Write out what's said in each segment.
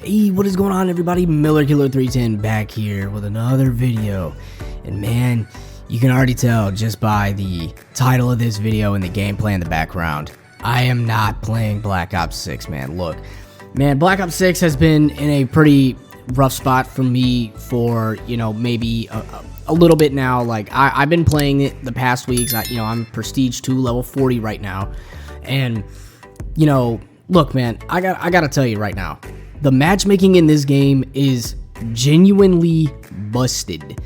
Hey, what is going on, everybody? Miller Killer 310 back here with another video. And man, you can already tell just by the title of this video and the gameplay in the background, I am not playing Black Ops 6, man. Look, man, Black Ops 6 has been in a pretty rough spot for me for, maybe a little bit now. Like, I've been playing it the past weeks. I'm Prestige 2, level 40 right now. And, look, man, I gotta tell you right now, the matchmaking in this game is genuinely busted.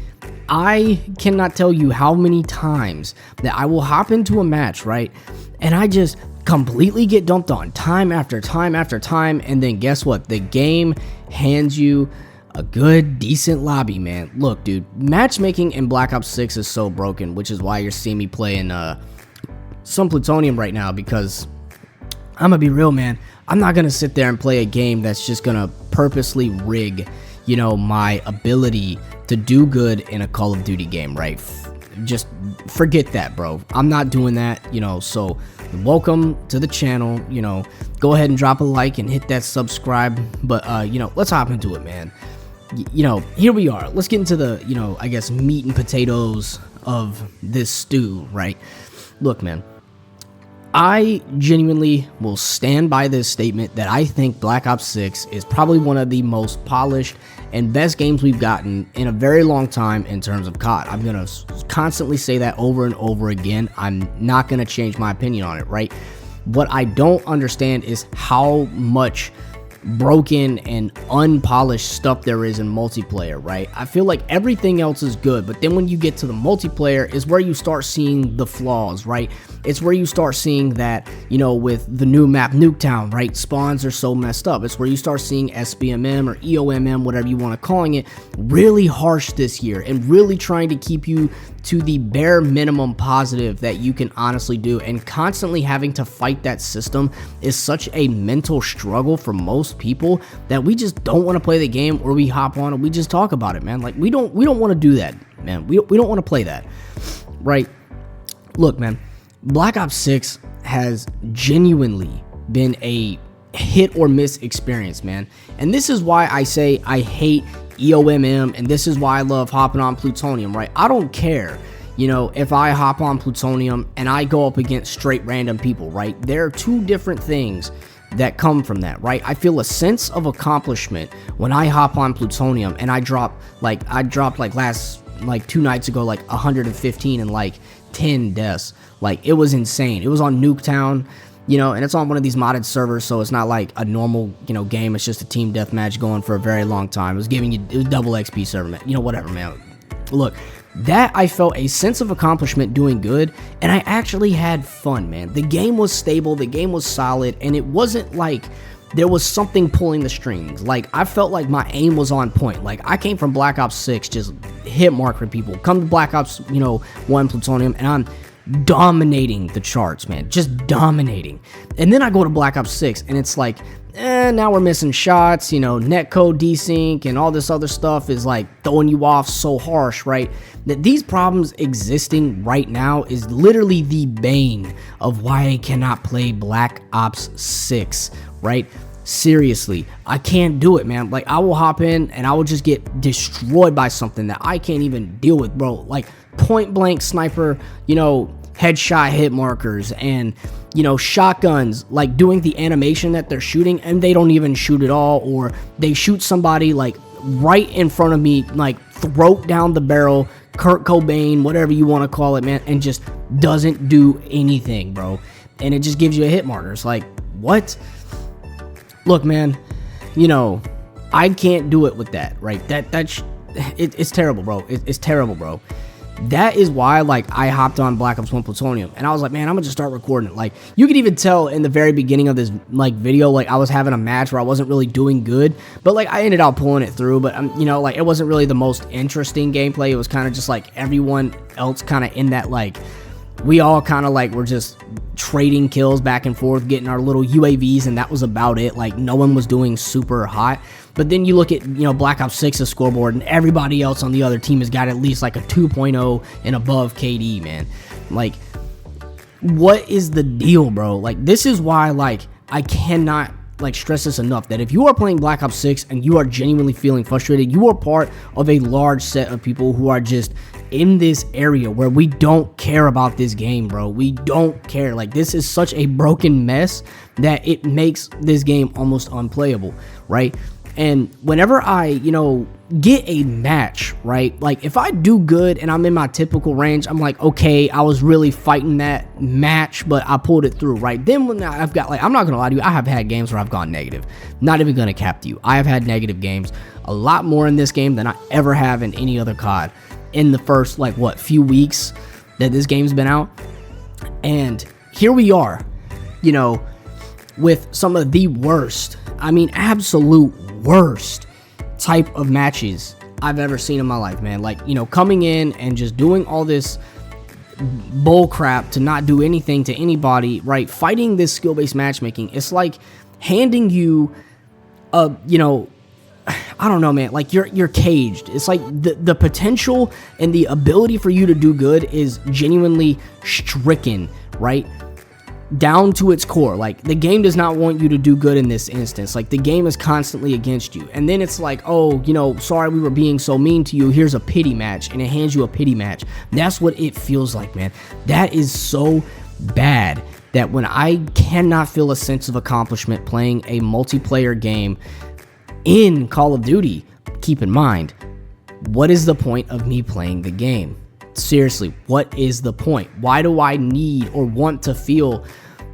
I cannot tell you how many times that I will hop into a match, right? And I just completely get dumped on time after time after time. And then guess what? The game hands you a good, decent lobby, man. Look, dude, matchmaking in Black Ops 6 is so broken, which is why you're seeing me playing some plutonium right now, because I'm gonna be real, man. I'm not gonna sit there and play a game that's just gonna purposely rig, my ability to do good in a Call of Duty game, right? Just forget that, bro. I'm not doing that, so welcome to the channel. Go ahead and drop a like and hit that subscribe. But, let's hop into it, man. Here we are. Let's get into the, I guess, meat and potatoes of this stew, right? Look, man. I genuinely will stand by this statement that I think Black Ops 6 is probably one of the most polished and best games we've gotten in a very long time in terms of COD. I'm going to constantly say that over and over again. I'm not going to change my opinion on it, right? What I don't understand is how much broken and unpolished stuff there is in multiplayer, right? I feel like everything else is good, but then when you get to the multiplayer is where you start seeing the flaws, right? It's where you start seeing that, with the new map Nuketown, right? Spawns are so messed up. It's where you start seeing SBMM or EOMM, whatever you want to calling it, really harsh this year and really trying to keep you to the bare minimum positive that you can honestly do. And constantly having to fight that system is such a mental struggle for most people that we just don't want to play the game, or we hop on and we just talk about it, man. Like, we don't want to do that, man. We don't want to play that, right? Look, man, Black Ops 6 has genuinely been a hit or miss experience, man. And this is why I say I hate EOMM, and this is why I love hopping on plutonium, right? I don't care, if I hop on plutonium and I go up against straight random people, right? There are two different things that come from that, right? I feel a sense of accomplishment when I hop on plutonium and I dropped like 2 nights ago, like 115 and like 10 deaths. Like, it was insane. It was on Nuketown, and it's on one of these modded servers, so it's not like a normal, game. It's just a team deathmatch going for a very long time. It was double XP server, man. Whatever, man. Look, that I felt a sense of accomplishment doing good, and I actually had fun, man. The game was stable, the game was solid, and it wasn't like there was something pulling the strings. Like, I felt like my aim was on point. Like, I came from Black Ops 6 just hit marking people. Come to Black Ops, 1 plutonium, and I'm dominating the charts, man, just dominating. And then I go to Black Ops 6 and it's like, now we're missing shots, netcode desync and all this other stuff is like throwing you off so harsh, right? That these problems existing right now is literally the bane of why I cannot play Black Ops 6, right? Seriously, I can't do it, man. Like, I will hop in and I will just get destroyed by something that I can't even deal with, bro. Like, point blank sniper, headshot hit markers and, shotguns, like doing the animation that they're shooting and they don't even shoot at all, or they shoot somebody like right in front of me, like throat down the barrel, Kurt Cobain, whatever you want to call it, man, and just doesn't do anything, bro. And it just gives you a hit marker. It's like, what? Look, man, I can't do it with that, right? It's terrible, bro. It's terrible, bro. That is why, like, I hopped on Black Ops 1 Plutonium, and I was like, man, I'm gonna just start recording it. Like, you could even tell in the very beginning of this, like, video, like, I was having a match where I wasn't really doing good, but, like, I ended up pulling it through, but, like, it wasn't really the most interesting gameplay. It was kind of just, like, everyone else kind of in that, like, we all kind of, like, were just trading kills back and forth, getting our little UAVs, and that was about it. Like, no one was doing super hot. But then you look at, Black Ops 6's scoreboard, and everybody else on the other team has got at least like a 2.0 and above KD, man. Like, what is the deal, bro? Like, this is why, like, I cannot like stress this enough, that if you are playing Black Ops 6 and you are genuinely feeling frustrated, you are part of a large set of people who are just in this area where we don't care about this game, bro. We don't care. Like, this is such a broken mess that it makes this game almost unplayable, right? And whenever I, get a match, right? Like, if I do good and I'm in my typical range, I'm like, okay, I was really fighting that match, but I pulled it through, right? Then when I've got, like, I'm not gonna lie to you, I have had games where I've gone negative. Not even gonna cap to you. I have had negative games, a lot more in this game than I ever have in any other COD in the first, like, few weeks that this game's been out. And here we are, with some of the worst, absolute worst type of matches I've ever seen in my life, man. Like, coming in and just doing all this bull crap to not do anything to anybody, right? Fighting this skill-based matchmaking, it's like handing you a, I don't know, man, like you're caged. It's like the potential and the ability for you to do good is genuinely stricken, right? Down to its core. Like, the game does not want you to do good in this instance. Like, the game is constantly against you. And then it's like, oh, sorry we were being so mean to you. Here's a pity match. And it hands you a pity match. That's what it feels like, man. That is so bad that when I cannot feel a sense of accomplishment playing a multiplayer game in Call of Duty, keep in mind, what is the point of me playing the game? Seriously, what is the point? Why do I need or want to feel,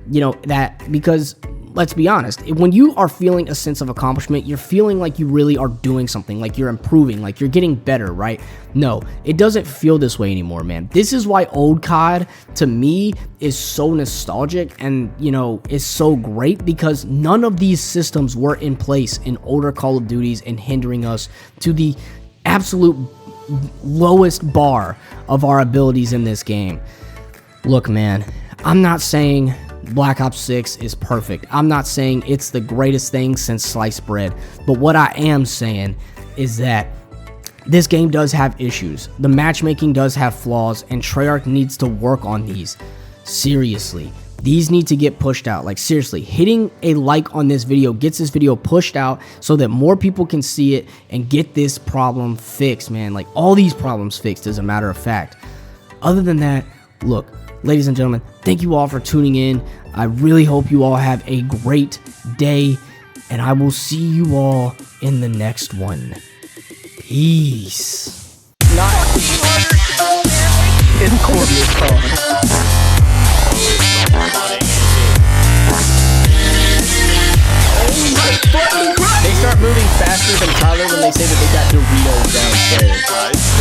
that? Because let's be honest, when you are feeling a sense of accomplishment, you're feeling like you really are doing something, like you're improving, like you're getting better, right? No, it doesn't feel this way anymore, man. This is why old COD, to me, is so nostalgic and, is so great, because none of these systems were in place in older Call of Duties and hindering us to the absolute lowest bar of our abilities in this game. Look, man, I'm not saying Black Ops 6 is perfect. I'm not saying it's the greatest thing since sliced bread. But what I am saying is that this game does have issues. The matchmaking does have flaws, and Treyarch needs to work on these. Seriously. These need to get pushed out. Like, seriously, hitting a like on this video gets this video pushed out so that more people can see it and get this problem fixed, man. Like, all these problems fixed, as a matter of fact. Other than that, look, ladies and gentlemen, thank you all for tuning in. I really hope you all have a great day, and I will see you all in the next one. Peace. They start moving faster than Tyler when they say that they got Doritos downstairs.